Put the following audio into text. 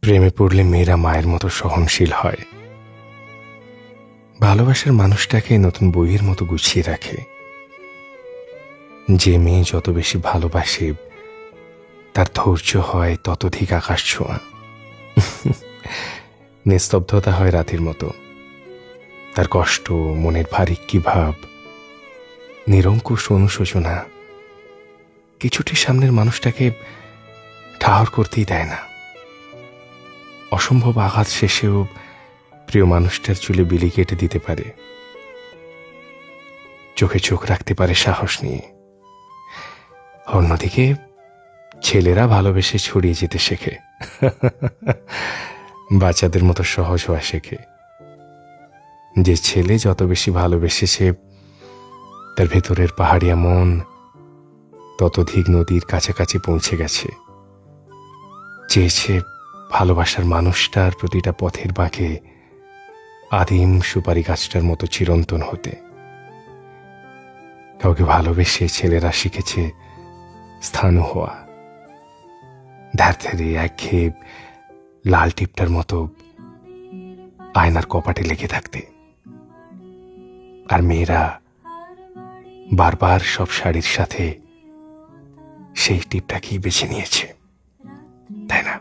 প্রেমে পড়লে মেয়েরা মায়ের মতো সহনশীল হয়। ভালোবাসার মানুষটাকে নতুন বইয়ের মতো গুছিয়ে রাখে। যে মেয়ে যত বেশি ভালোবাসে তার ধৈর্য হয় ততোধিক আকাশ ছোঁয়া। নিস্তব্ধতা হয় রাতের মতো। তার কষ্ট, মনের ভারী কি ভাব, নিরঙ্কুশ অনুশোচনা কিছুটি সামনের মানুষটাকে ঠাহর করতেই দেয় না। অসম্ভব আঘাত শেষেও প্রিয় মানুষটার চুলে বিলি কেটে দিতে পারে, চোখে চোখ রাখতে পারে সাহস নিয়ে। অন্যদিকে ছেলেরা ভালোবেসে ছড়িয়ে যেতে শেখে, বাচ্চাদের মতো সহজ হওয়া শেখে। যে ছেলে যত বেশি ভালোবেসেছে তার ভেতরের পাহাড়িয়া মন ততোধিক নদীর কাছাকাছি পৌঁছে গেছে। চেয়েছে ভালোবাসার মানুষটার প্রতিটা পথের বাঁকে আদিম সুপারি গাছটার মতো চিরন্তন হতে। কাউকে ভালোবেসে ছেলেরা শিখেছে স্থানু হওয়া, ধারে একঘেয়ে লাল টিপটার মতো আয়নার কপাটে লেগে থাকতে। আর মেয়েরা বারবার সব শাড়ির সাথে সেই টিপটাকেই বেছে নিয়েছে, তাই না?